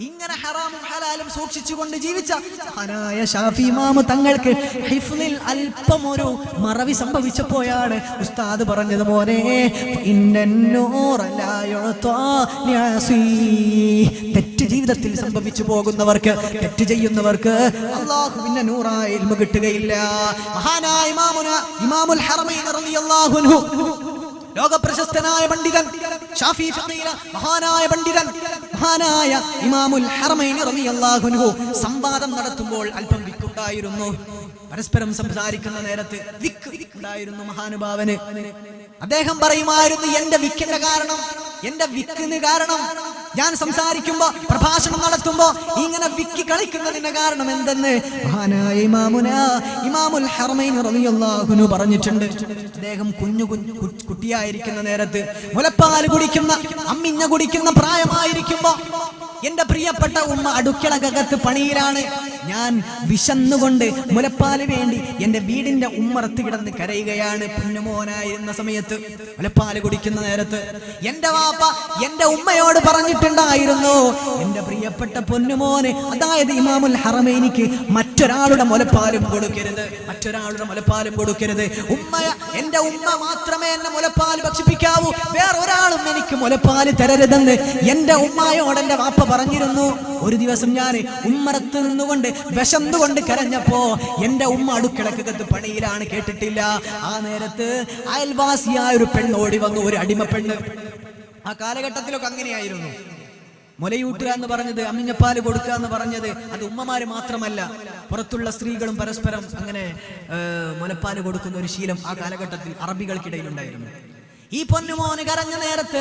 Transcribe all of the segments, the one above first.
ഇങ്ങനെ ഹറാമും ഹലാലും സൂക്ഷിച്ചുകൊണ്ട് ജീവിച്ച മഹാനായ ഷാഫി ഇമാം തങ്ങൾക്ക് ഹിഫ്ളിൽ അല്പം ഒരു മറവി സംഭവിച്ചപ്പോഴാണ് ഉസ്താദ് പറഞ്ഞത്, മോനെ തെറ്റ് ജീവിതത്തിൽ സംഭവിച്ചു പോകുന്നവർക്ക്, തെറ്റ് ചെയ്യുന്നവർക്ക് അല്ലാഹുവിന്റെ നൂറായ ഇൽമു കിട്ടുകയില്ല. മഹാനായ ഇമാമുൽ ഹറമൈൻ റളിയല്ലാഹു അൻഹു, ലോക പ്രശസ്തനായ പണ്ഡിതൻ, ഷാഫി ഫഖീഹ്, മഹാനായ പണ്ഡിതൻ, മഹാനായ ഇമാമുൽ ഹറമൈൻ റളിയല്ലാഹു അൻഹു സംവാദം നടത്തുമ്പോൾ അല്പം വിക്കുണ്ടായിരുന്നു. പരസ്പരം സംസാരിക്കുന്ന നേരത്ത് വിക്ക് ഉണ്ടായിരുന്നു മഹാനുഭാവന്. അദ്ദേഹം പറയുമായിരുന്നു, എന്റെ വിക്കിന് കാരണം ഞാൻ സംസാരിക്കുമ്പോ, പ്രഭാഷണം നടത്തുമ്പോ ഇങ്ങനെ വിക്കി കളിക്കുന്നതിന്റെ കാരണം എന്തെന്ന് മഹാനായ ഇമാമുൽ ഹറമൈൻ റളിയല്ലാഹു അൻഹു പറഞ്ഞിട്ടുണ്ട്. അദ്ദേഹം കുട്ടിയായിരിക്കുന്ന നേരത്ത്, മുലപ്പാൽ കുടിക്കുന്ന, അമ്മിഞ്ഞ കുടിക്കുന്ന പ്രായമായിരിക്കുമ്പോ എന്റെ പ്രിയപ്പെട്ട ഉമ്മ അടുക്കളകത്ത് പണിയിലാണ്. ഞാൻ വിശന്നുകൊണ്ട് മുലപ്പാല് വേണ്ടി എന്റെ വീടിന്റെ ഉമ്മറത്ത് കിടന്ന് കരയുകയാണ്. പൊന്നുമോനായിരുന്ന സമയത്ത്, മുലപ്പാല് കുടിക്കുന്ന നേരത്ത് എന്റെ വാപ്പ എന്റെ ഉമ്മയോട് പറഞ്ഞിട്ടുണ്ടായിരുന്നു, എന്റെ പ്രിയപ്പെട്ട പൊന്നുമോന്, അതായത് ഇമാമുൽ ഹറമൈനിക്ക് മറ്റൊരാളുടെ മുലപ്പാലും കൊടുക്കരുത്, എന്റെ ഉമ്മ മാത്രമേ എന്നെ മുലപ്പാല് ഭക്ഷിപ്പിക്കാവൂ, വേറൊരാളും എനിക്ക് മുലപ്പാല് തരരുതെന്ന് എന്റെ ഉമ്മയോട് എന്റെ വാപ്പ പറഞ്ഞിരുന്നു. ഒരു ദിവസം ഞാൻ ഉമ്മറത്ത് നിന്നുകൊണ്ട് വിശന്നുകൊണ്ട് കരഞ്ഞപ്പോ എന്റെ ഉമ്മ അടുക്കളക്കകത്ത് പണിയിലാണ്, കേട്ടിട്ടില്ല. ആ നേരത്ത് അയൽവാസിയായ ഒരു പെണ്ണ് ഓടി വന്നു, ഒരു അടിമ പെണ്ണ്. ആ കാലഘട്ടത്തിലൊക്കെ അങ്ങനെയായിരുന്നു. മുലയൂട്ടുക എന്ന് പറഞ്ഞത്, അമ്മിഞ്ഞപ്പാല് കൊടുക്കുക എന്ന് പറഞ്ഞത്, അത് ഉമ്മമാര് മാത്രമല്ല, പുറത്തുള്ള സ്ത്രീകളും പരസ്പരം അങ്ങനെ മുലപ്പാല് കൊടുക്കുന്ന ഒരു ശീലം ആ കാലഘട്ടത്തിൽ അറബികൾക്കിടയിലുണ്ടായിരുന്നു. ഈ പൊന്നുമോന് കരഞ്ഞ നേരത്ത്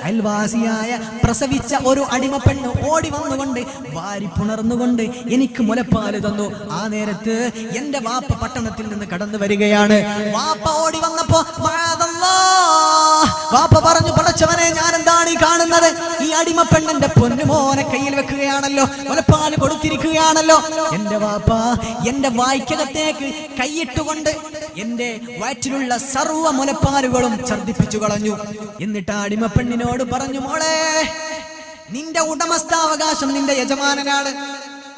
അയൽവാസിയായ പ്രസവിച്ച ഒരു അടിമ പെണ്ണ് ഓടി വന്നുകൊണ്ട് വാരി പുണർന്നുകൊണ്ട് എനിക്ക് മുലപ്പാല് തന്നു. ആ നേരത്ത് എന്റെ വാപ്പ പട്ടണത്തിൽ നിന്ന് കടന്നു വരികയാണ്. വാപ്പ ഓടി വന്നപ്പോ വാപ്പ പറഞ്ഞു, പടച്ചവനെ, ഞാൻ എന്താണ് ഈ കാണുന്നത്? ഈ അടിമ പെണ്ണിന്റെ പൊന്നുമോനെ കയ്യിൽ വെക്കുകയാണല്ലോ, മുലപ്പാല് കൊടുത്തിരിക്കുകയാണല്ലോ. എന്റെ വാപ്പ എന്റെ വായ്ക്കകത്തേക്ക് കൈയിട്ടുകൊണ്ട് എന്റെ വയറ്റിലുള്ള സർവ്വ മുലപ്പാലുകളും ഛർദിപ്പിച്ചു കളഞ്ഞു. എന്നിട്ട് ആ അടിമ പെണ്ണിനോട് പറഞ്ഞു, മോളെ, നിന്റെ ഉടമസ്ഥാവകാശം നിന്റെ യജമാനനാണ്,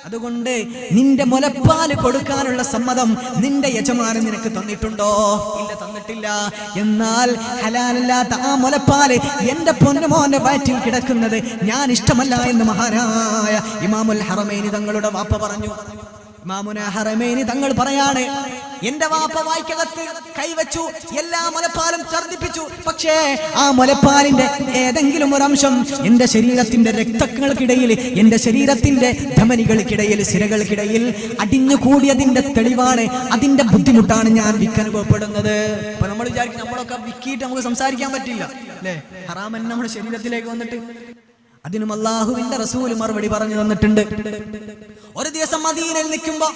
അതുകൊണ്ട് നിന്റെ മുലപ്പാല് കൊടുക്കാനുള്ള സമ്മതം നിന്റെ യജമാനൻ നിനക്ക് തന്നിട്ടുണ്ടോ? ഇല്ല, തന്നിട്ടില്ല. എന്നാൽ ഹലാലല്ലാത്ത ആ മുലപ്പാല് എന്റെ പൊന്നുമോന്റെ വയറ്റിൽ കിടക്കുന്നത് ഞാൻ ഇഷ്ടമല്ല എന്ന് മഹാനായ ഇമാമുൽ ഹറമൈനി തങ്ങളുടെ വാപ്പ പറഞ്ഞു. ഇമാമുന ഹറമൈനി തങ്ങൾ പറയാണ്, എന്റെ വാപ്പ വായ്ക്കകത്ത് കൈവച്ചു, എല്ലാ മുലപ്പാലും ഛർദിപ്പിച്ചു. പക്ഷേ ആ മുലപ്പാലിന്റെ ഏതെങ്കിലും ഒരു അംശം എന്റെ ശരീരത്തിന്റെ രക്തങ്ങൾക്കിടയിൽ, എന്റെ ശരീരത്തിന്റെ ധമനികൾക്കിടയിൽ, സിരകൾക്കിടയിൽ അടിഞ്ഞു കൂടിയതിന്റെ തെളിവാണ്, അതിന്റെ ബുദ്ധിമുട്ടാണ് ഞാൻ വിക്കനുഭവപ്പെടുന്നത്. അപ്പൊ നമ്മൾ വിചാരിക്കും നമ്മളൊക്കെ വിക്കിയിട്ട് നമുക്ക് സംസാരിക്കാൻ പറ്റില്ല അല്ലെ? ഹറാമൻ നമ്മുടെ ശരീരത്തിലേക്ക് വന്നിട്ട് അതിനും അല്ലാഹുവിന്റെ റസൂൽ മറുപടി പറഞ്ഞു തന്നിട്ടുണ്ട്. ഒരു ദിവസം മദീനയിൽ നിൽക്കുമ്പോ,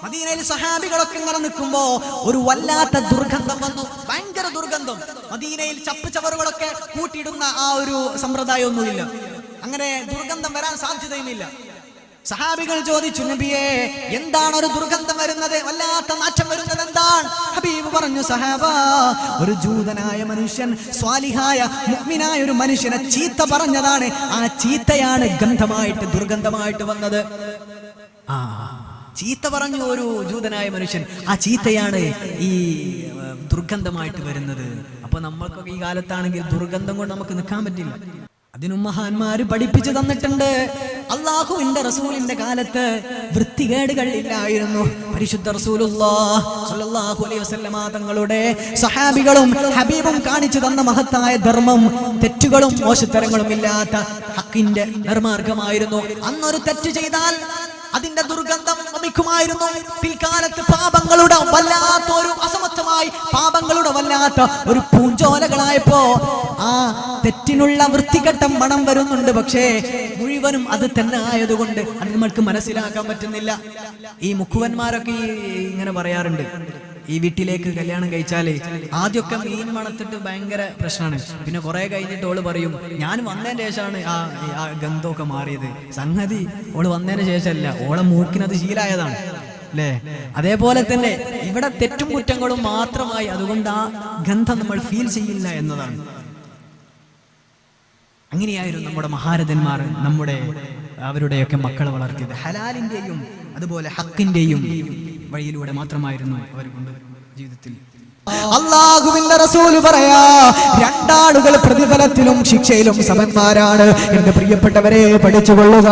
മദീനയിൽ സഹാബികളൊക്കെ ഇങ്ങനെ നിൽക്കുമ്പോ ഒരു വല്ലാത്ത ദുർഗന്ധം വന്നു, ഭയങ്കര ദുർഗന്ധം. മദീനയിൽ ചപ്പ് ചവറുകളൊക്കെ കൂട്ടിയിടുന്ന ആ ഒരു സമ്പ്രദായം ഒന്നുമില്ല, അങ്ങനെ ദുർഗന്ധം വരാൻ സാധ്യതയുമില്ല. സഹാബികൾ ചോദിച്ചു, നബിയേ, എന്താണ് ഒരു ദുർഗന്ധം വരുന്നത്, വല്ലാത്ത നാറ്റം വരുന്നത് എന്താണ്? ഹബീബ് പറഞ്ഞു, സഹാബ, ഒരു ജൂതനായ മനുഷ്യൻ സ്വാലിഹായ മുഅ്മിനായ ഒരു മനുഷ്യനെ ചീത്ത പറഞ്ഞതാണ്, ആ ചീത്തയാണ് ഗന്ധമായിട്ട്, ദുർഗന്ധമായിട്ട് വന്നത്. ചീത്ത പറഞ്ഞു ഒരു ജൂതനായ മനുഷ്യൻ, ആ ചീത്തയാണ് ഈ ദുർഗന്ധമായിട്ട് വരുന്നത്. അപ്പൊ നമ്മൾക്കൊക്കെ ഈ കാലത്താണെങ്കിൽ ദുർഗന്ധം കൊണ്ട് നമുക്ക് നിൽക്കാൻ പറ്റില്ല. അതിനും മഹാന്മാര് പഠിപ്പിച്ചു തന്നിട്ടുണ്ട്. അല്ലാഹുവിന്റെ റസൂലിന്റെ കാലത്ത് വൃത്തികേടുകൾ ഇല്ലായിരുന്നു. പരിശുദ്ധ റസൂലുള്ളാഹി സ്വല്ലല്ലാഹു അലൈഹി വസല്ലമ തങ്ങളുടെ സഹാബികളും ഹബീബും കാണിച്ചു തന്ന മഹത്തായ ധർമ്മം, തെറ്റുകളും മോശത്തരങ്ങളും ഇല്ലാത്ത ഹക്കിന്റെ നിർമാർഗമായിരുന്നു. അന്നൊരു തെറ്റ് ചെയ്താൽ അതിന്റെ ദുർഗന്ധം വമിക്കുമായിരുന്നു. പിൽക്കാലത്ത് പാപങ്ങളുടെ വല്ലാത്ത ഒരു അസമത്വമായി, പാപങ്ങളുടെ വല്ലാത്ത ഒരു പൂഞ്ചോലകളായപ്പോ ആ തെറ്റിനുള്ള വൃത്തികെട്ട മണം വരുന്നുണ്ട്. പക്ഷേ മുഴുവനും അത് തന്നെ ആയതുകൊണ്ട് അത് നമ്മൾക്ക് മനസ്സിലാക്കാൻ പറ്റുന്നില്ല. ഈ മുക്കുവന്മാരൊക്കെ ഇങ്ങനെ പറയാറുണ്ട്, ഈ വീട്ടിലേക്ക് കല്യാണം കഴിച്ചാല് ആദ്യമൊക്കെ മീൻ മണത്തിട്ട് ഭയങ്കര പ്രശ്നമാണ്, പിന്നെ കുറെ കഴിഞ്ഞിട്ട് ഓള് പറയും, ഞാൻ വന്നതിന് ശേഷമാണ് ആ ഗന്ധമൊക്കെ മാറിയത്. സംഗതി ഓള് വന്നതിന് ശേഷമല്ല, ഓളെ മൂക്കിനത് ശീലായതാണ് അല്ലേ? അതേപോലെ തന്നെ ഇവിടെ തെറ്റും കുറ്റങ്ങളും മാത്രമായി, അതുകൊണ്ട് ആ ഗന്ധം നമ്മൾ ഫീൽ ചെയ്യില്ല എന്നതാണ്. അങ്ങനെയായിരുന്നു നമ്മുടെ മഹാരഥന്മാർ, നമ്മുടെ അവരുടെയൊക്കെ മക്കളെ വളർത്തിയത് ഹലാലിന്റെയും അതുപോലെ ഹക്കിന്റെയും വഴിയിലൂടെ മാത്രമായിരുന്നു അവർ കൊണ്ട് ജീവിതത്തിൽ. അല്ലാഹുവിന്റെ റസൂൽ പറയാ, രണ്ടാളുകൾ പ്രതിഫലത്തിലും ശിക്ഷയിലും സമന്മാരാണ്. എന്റെ പ്രിയപ്പെട്ടവരെ, പഠിച്ചുകൊള്ളുക.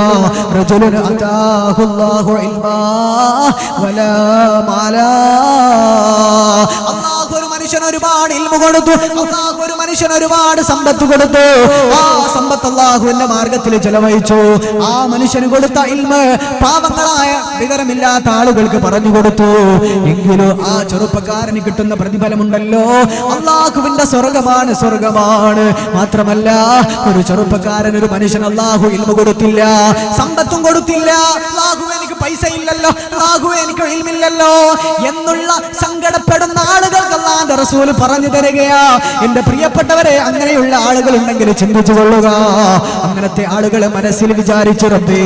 റജുലുൻ അതാഹുല്ലാഹു ഇൽമാ വലാ മാലാ. അല്ലാഹു ഒരു മനുഷ്യന് ഒരുപാട് ഇൽമു കൊടുത്തു. അല്ലാഹു ഒരു മനുഷ്യന് ഒരുപാട് സമ്പത്ത് കൊടുത്തു. ആ സമ്പത്ത് അല്ലാഹുവിന്റെ മാർഗത്തിൽ ചെലവഴിച്ചു. ആ മനുഷ്യന് കൊടുത്ത ഇൽമ് പാവങ്ങളായ വിവരമില്ലാത്ത ആളുകൾക്ക് പറഞ്ഞു കൊടുത്തു. എങ്കിലും ആ ചെറുപ്പക്കാരന് കിട്ടുന്ന ഫലമുണ്ടല്ലോ, അല്ലാഹുവിന്റെ സ്വർഗമാണ്, സ്വർഗമാണ്. മാത്രമല്ല, ഒരു ചെറുപ്പക്കാരൻ, ഒരു മനുഷ്യൻ അല്ലാഹു ഇൽമു കൊടുത്തില്ല, സമ്പത്തും കൊടുത്തില്ല. അല്ലാഹു എനിക്ക് പൈസ ഇല്ലല്ലോ, അല്ലാഹു എനിക്ക് ഇൽമില്ലല്ലോ എന്നുള്ള സങ്കടപ്പെടുന്ന ആളുകൾക്ക് അല്ലാഹുവിന്റെ റസൂൽ പറഞ്ഞു തരികയാ. എന്റെ പ്രിയപ്പെട്ടവരെ, അങ്ങനെയുള്ള ആളുകൾ ഉണ്ടെങ്കിൽ ചിന്തിച്ചു കൊള്ളുക. അങ്ങനത്തെ ആളുകളെ മനസ്സിൽ വിചാരിച്ചു, റബ്ബേ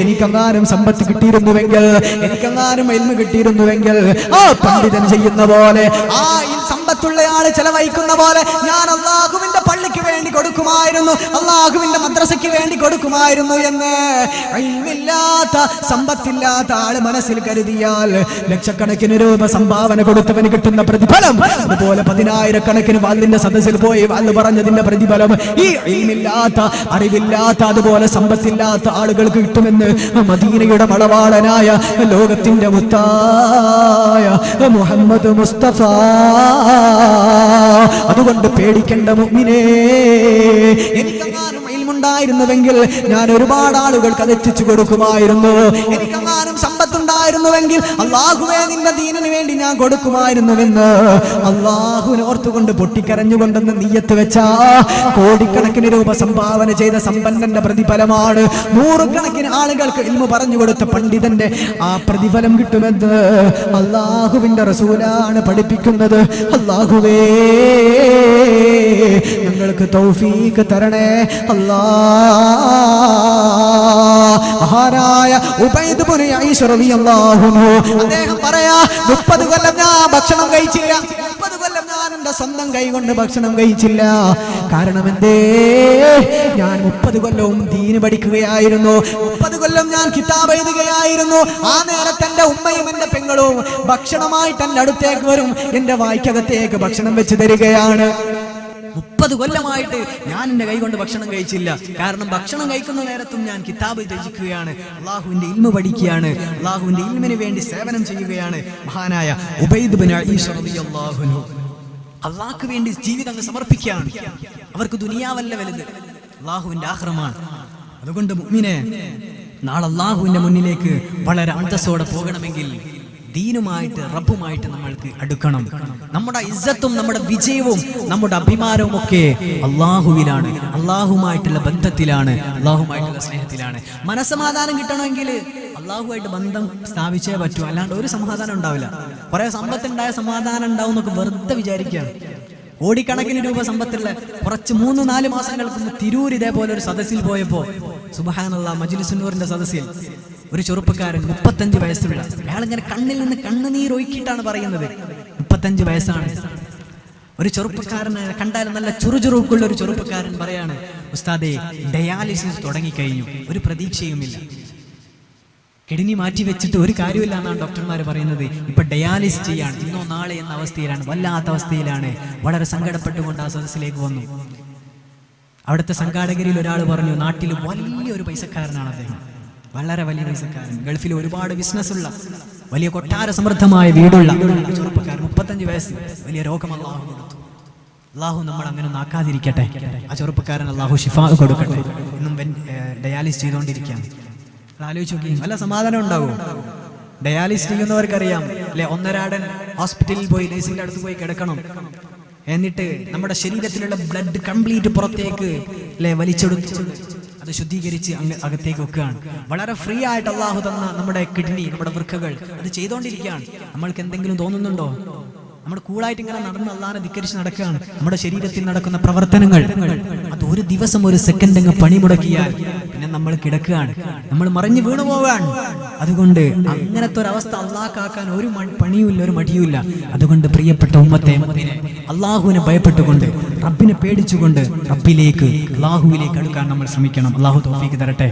എനിക്കെങ്ങാനും സമ്പത്ത് കിട്ടിയിരുന്നുവെങ്കിൽ, എനിക്കെങ്ങാനും ഇൽമു കിട്ടിയിരുന്നുവെങ്കിൽ, ആ പണ്ഡിതൻ ചെയ്യുന്ന പോലെ, ആ സമ്പത്തുള്ള ആള് ചെലവഴിക്കുന്ന പോലെ ഞാൻ അല്ലാഹുവിന്റെ പള്ളിക്ക് വേണ്ടി കൊടുക്കുമായിരുന്നു, അല്ലാഹുവിന്റെ മദ്രസയ്ക്ക് വേണ്ടി കൊടുക്കുമായിരുന്നു എന്ന് ഇൽമില്ലാത്ത സമ്പത്തില്ലാത്ത ആള് മനസ്സിൽ കരുതിയാൽ ലക്ഷക്കണക്കിന് രൂപ സംഭാവന കൊടുത്തവന് കിട്ടുന്ന പ്രതിഫലം, അതുപോലെ 10,000 വാളിന്റെ സദസ്സിൽ പോയി വാള് പറഞ്ഞതിന്റെ പ്രതിഫലം ഈ ഇൽമില്ലാത്ത, അറിവില്ലാത്ത, അതുപോലെ സമ്പത്തില്ലാത്ത ആളുകൾക്ക് കിട്ടുമെന്ന് മദീനയുടെ മണവാളനായ ലോകത്തിന്റെ മുത്തായ മുഹമ്മദ് മുസ്തഫ. അതുകൊണ്ട് പേടിക്കേണ്ട മുഅ്മിനേ, എനിക്കെങ്ങാനും ഇൽമുണ്ടായിരുന്നുവെങ്കിൽ ഞാൻ ഒരുപാട് ആളുകൾക്ക് അത് എത്തിച്ചു കൊടുക്കുമായിരുന്നു. എനിക്കെങ്ങാനും സമ്പത്തുണ്ടായിരുന്നുവെങ്കിൽ അല്ലാഹുവേ നിന്റെ ദീനിന് വേണ്ടി ഞാൻ കൊടുക്കുമായിരുന്നുവെന്ന് അല്ലാഹുവിനെ ഓർത്തുകൊണ്ട് പൊട്ടിക്കരഞ്ഞുകൊണ്ടെന്ന് നിയ്യത്ത് വെച്ച കോടിക്കണക്കിന് രൂപ സംഭാവന ചെയ്ത സമ്പന്നന്റെ പ്രതിഫലമാണ് 100 കണക്കിന് ആളുകൾക്ക് ഇൽമു പറഞ്ഞു കൊടുത്ത പണ്ഡിതന്റെ ആ പ്രതിഫലം കിട്ടുമെന്ന് അല്ലാഹുവിന്റെ റസൂലാണ് പഠിപ്പിക്കുന്നത്. അല്ലാഹുവേ ഞങ്ങൾക്ക് തൗഫീഖ് തരണേ അല്ലാ. മഹാനായ ഉബൈദ് ഇബ്നു ഐഷ റളിയല്ലാഹു അൻഹു അദ്ദേഹം പറയാ, 30 കൊല്ലം ഞാൻ ഭക്ഷണം കഴിച്ചില്ല. 30 കൊല്ലം ഞാൻ എന്റെ സ്വന്തം കൈ കൊണ്ട് ഭക്ഷണം കഴിച്ചില്ല. കാരണം എന്തേ? ഞാൻ 30 കൊല്ലവും ദീന് പഠിക്കുകയായിരുന്നു. 30 കൊല്ലം ഞാൻ കിതാബ് എഴുതുകയായിരുന്നു. ആ നേരത്തെ എന്റെ ഉമ്മയും എന്റെ പെങ്ങളും ഭക്ഷണമായിട്ട് എന്റെ അടുത്തേക്ക് വരും, എന്റെ വായ്ക്കകത്തേക്ക് ഭക്ഷണം വെച്ച് തരികയാണ്. 30 കൊല്ലമായിട്ട് ഞാൻ എന്റെ കൈ കൊണ്ട് ഭക്ഷണം കഴിച്ചില്ല. കാരണം ഭക്ഷണം കഴിക്കുന്ന നേരത്തും ഞാൻ കിതാബ് രചിക്കുകയാണ്, അല്ലാഹുവിന്റെ ഇൽമു പഠിക്കുകയാണ്, അല്ലാഹുവിന്റെ ഇൽമിന് വേണ്ടി സേവനം ചെയ്യുകയാണ്. മഹാനായ ഉബൈദ് ഇബ്നു ഐഷ റളിയല്ലാഹു അൻഹു അല്ലാഹുവിന് വേണ്ടി ജീവിതം അങ്ങ് സമർപ്പിക്കുകയാണ്. അവർക്ക് ദുനിയാവല്ല വലുത്, അല്ലാഹുവിന്റെ ആഖിറമാണ്. അതുകൊണ്ട് മുഅ്മിനേ, നാളെ അല്ലാഹുവിന്റെ മുന്നിലേക്ക് വളരെ അന്തസ്സോടെ പോകണമെങ്കിൽ ദീനുമായിട്ട്, റബ്ബുമായിട്ട് നമ്മൾക്ക് അടുക്കണം. നമ്മുടെ ഇസ്സത്തും നമ്മുടെ വിജയവും നമ്മുടെ അഭിമാനവും ഒക്കെ അല്ലാഹുവിലാണ്, അല്ലാഹുമായിട്ടുള്ള ബന്ധത്തിലാണ്, അല്ലാഹുമായിട്ടുള്ള സ്നേഹത്തിലാണ്. മനസ്സമാധാനം കിട്ടണമെങ്കിൽ അല്ലാഹുമായിട്ട് ബന്ധം സ്ഥാപിച്ചേ പറ്റൂ, അല്ലാണ്ട് ഒരു സമാധാനം ഉണ്ടാവില്ല. കുറെ സമ്പത്തുണ്ടായ സമാധാനം ഉണ്ടാവും എന്നൊക്കെ വെറുതെ വിചാരിക്കുകയാണ്. കോടിക്കണക്കിന് രൂപ സമ്പത്തുള്ള കുറച്ച് 3-4 മാസങ്ങൾക്ക് മുമ്പ് തിരൂർ ഇതേപോലെ ഒരു സദസ്സിൽ പോയപ്പോ, സുബ്ഹാനല്ലാഹ്, മജ്ലിസുൻ നൂറിന്റെ സദസ്സിൽ ഒരു ചെറുപ്പക്കാരൻ 35 വയസ്സുള്ള അയാൾ ഇങ്ങനെ കണ്ണിൽ നിന്ന് കണ്ണുനീരൊഴുക്കിയിട്ടാണ് പറയുന്നത്. 35 വയസ്സാണ്. ഒരു ചെറുപ്പക്കാരനെ കണ്ടാലും നല്ല ചുറുചുറുക്കുള്ള ഒരു ചെറുപ്പക്കാരൻ പറയാണ്, ഉസ്താദേ ഡയാലിസിസ് തുടങ്ങിക്കഴിഞ്ഞു, ഒരു പ്രതീക്ഷയുമില്ല, കിഡ്നി മാറ്റി വെച്ചിട്ട് ഒരു കാര്യമില്ല എന്നാണ് ഡോക്ടർമാർ പറയുന്നത്. ഇപ്പൊ ഡയാലിസിസ് ചെയ്യാണ്, ഇന്നോ നാളെ എന്ന അവസ്ഥയിലാണ്, വല്ലാത്ത അവസ്ഥയിലാണ്. വളരെ സങ്കടപ്പെട്ടുകൊണ്ട് ആ സദസ്സിലേക്ക് വന്നു. അവിടുത്തെ സംഘാടകരിൽ ഒരാൾ പറഞ്ഞു, നാട്ടിൽ വലിയൊരു പൈസക്കാരനാണ് അദ്ദേഹം, വളരെ വലിയ പൈസക്കാരൻ, ഗൾഫിൽ ഒരുപാട് ബിസിനസ് ഉള്ള, വലിയ കൊട്ടാര സമൃദ്ധമായ വീടുള്ള ചെറുപ്പക്കാരൻ, 35 വയസ്സ്, വലിയ രോഗം അല്ലാഹു കൊടുത്തു. അല്ലാഹു നമ്മൾ അങ്ങനെ നാക്കാതിരിക്കട്ടെ. ആ ചെറുപ്പക്കാരൻ അല്ലാഹു ശിഫാ കൊടുക്കട്ടെ. ഇന്നും ഡയാലിസിസ് ചെയ്തുകൊണ്ടിരിക്കുകയാണ്. ആലോചിച്ച് നോക്കി, നല്ല സമാധാനം ഉണ്ടാവും. ഡയാലിസിസ് ചെയ്യുന്നവർക്കറിയാം അല്ലെ, ഒന്നരാടൻ ഹോസ്പിറ്റലിൽ പോയി നഴ്സിന്റെ അടുത്ത് പോയി കിടക്കണം, എന്നിട്ട് നമ്മുടെ ശരീരത്തിലുള്ള ബ്ലഡ് കംപ്ലീറ്റ് പുറത്തേക്ക് അല്ലെ വലിച്ചെടുത്ത് അത് ശുദ്ധീകരിച്ച് അകത്തേക്ക് വെക്കുകയാണ്. വളരെ ഫ്രീ ആയിട്ട് അല്ലാഹു തന്ന നമ്മുടെ കിഡ്നി, നമ്മുടെ വൃക്കകൾ അത് ചെയ്തുകൊണ്ടിരിക്കുകയാണ്. നമ്മൾക്ക് എന്തെങ്കിലും തോന്നുന്നുണ്ടോ? നമ്മുടെ കൂളായിട്ട് ഇങ്ങനെ നടന്ന് അള്ളാനെ ധിക്കരിച്ച് നടക്കുകയാണ്. നമ്മുടെ ശരീരത്തിൽ നടക്കുന്ന പ്രവർത്തനങ്ങൾ അത് ഒരു ദിവസം ഒരു സെക്കൻഡ് അങ്ങ് പണിമുടക്കിയാൽ പിന്നെ നമ്മൾ കിടക്കുകയാണ്, നമ്മൾ മറിഞ്ഞു വീണു പോവുകയാണ്. അതുകൊണ്ട് അങ്ങനത്തെ ഒരു അവസ്ഥ അള്ളാഹ്ക്കാക്കാൻ ഒരു പണിയുമില്ല, ഒരു മടിയുമില്ല. അതുകൊണ്ട് പ്രിയപ്പെട്ട ഉമ്മത്തെ അള്ളാഹുവിനെ ഭയപ്പെട്ടുകൊണ്ട്, റബ്ബിനെ പേടിച്ചുകൊണ്ട് റബ്ബിലേക്ക്, അള്ളാഹുവിലേക്ക് അടുക്കാൻ നമ്മൾ ശ്രമിക്കണം. അള്ളാഹു തൗഫീഖ് തരട്ടെ.